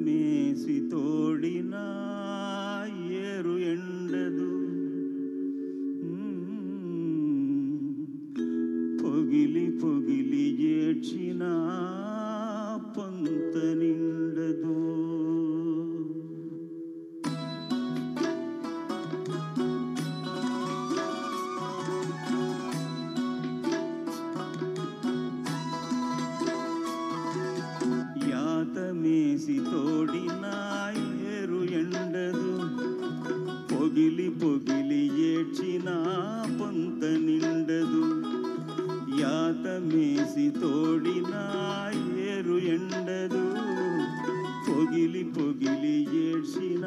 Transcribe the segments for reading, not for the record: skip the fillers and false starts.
మేసి తోడిన ఏరు ఎండదు, పొగిలి పొగిలి ఏడ్చిన పొంత నిండదు. మేసి తోడిన ఏరు ఎండదు, పొగిలి పొగిలి ఏడ్చిన పొంత నిండదు. యాత మేసి తోడిన ఏరు ఎండదు, పొగిలి పొగిలి ఏడ్చిన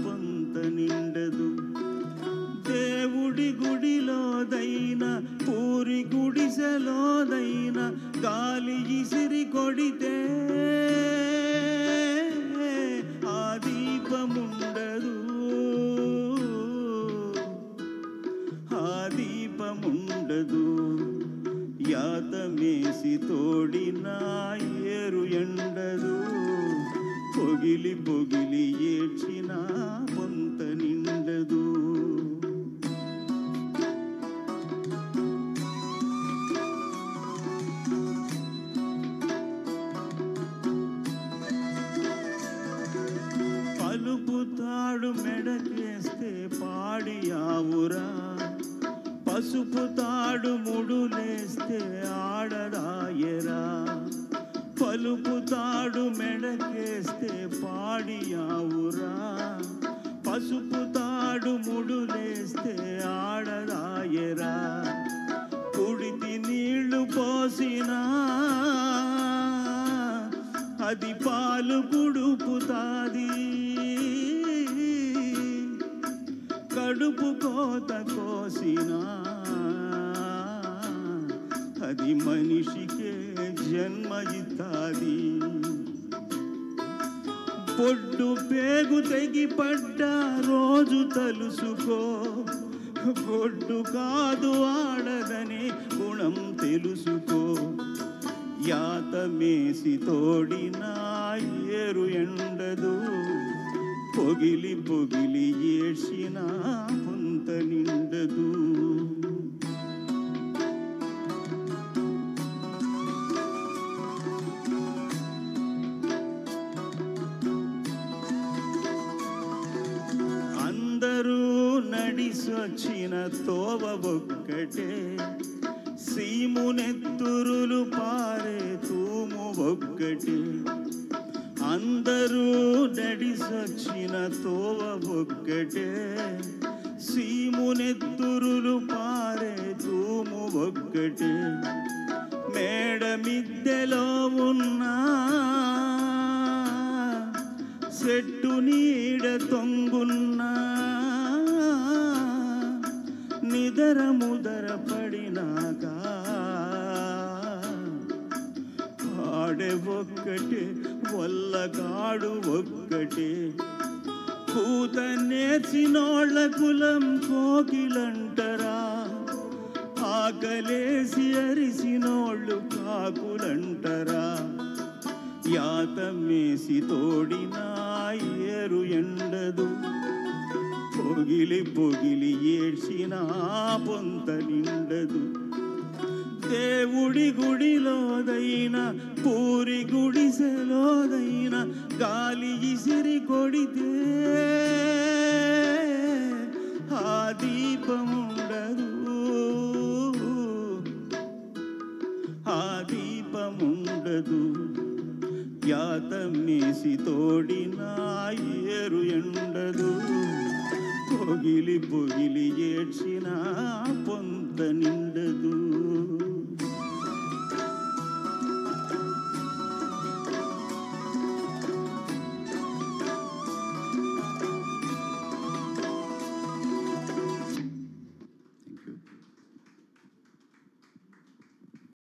పొంత నిండదు. దేవుడి గుడిలోదైన పూరి గుడిసెలోదైన గాలి ఇసిరి కొడితే ఆ దీపముండదు, ఆ దీపముండదు. యాత మేసి తోడిన ఏరు ఎండదు, పొగిలి పొగిలి ఏడ్చిన పొంత నిండదు. పలుపుతాడు మెడకేస్తే పాడి ఆవురా, పసుపు తాడు ముడులేస్తే ఆడదాయరా. పలుపు తాడు మెడకేస్తే పాడి ఆవురా, పసుపు తాడు ముడులేస్తే ఆడదాయరా. కుడితి నీళ్లు పోసినా అది పాలు కుడుపుతాది, కడుపు కోత కోసినా అది మనిషికే జన్మ ఇత్తాది. పొడ్డు పేగు తెగి పడ్డ రోజు తలుసుకో, గొడ్డు కాదు ఆడదని గుణం తెలుసుకో. యాత మేసి తోడిన ఏరు ఎండదు, పొగిలి పొగిలి ఏడ్చిన పొంత నిండదు. అందరూ నడిసొచ్చిన తోవ ఒక్కటే, సీమునెత్తురులు పారే తూము ఒక్కటే. అందరూ నడిసొచ్చిన తోవ ఒక్కటే, సీమునెత్తురులు పారే తూము ఒక్కటే. మేడ మిద్దెలో ఉన్నా చెట్టు నీడ తొంగున్నా, నిదర ముదర పడినాక ఆడే ఒక్కటే, వల్లగాడు ఒక్కటే. కూత నేర్చినోళ్ళ కులం కోకిలంటరా, ఆకలేసి అరిసినోళ్ళు కాకులంటరా. యాత మేసి తోడిన ఏరు ఎండదు, పొగిలి పొగిలి ఏడ్చిన పొంత నిండదు. దేవుడి గుడిలోదైన పూరి గుడిసెలోదైన గాలి ఇసిరి కొడితే ఆ దీపముండదు, ఆ దీపముండదు. యాత మేసి తోడిన ఏరు ఎండదు, పొగిలి పొగిలి ఏడ్చిన పొంత నిండదు.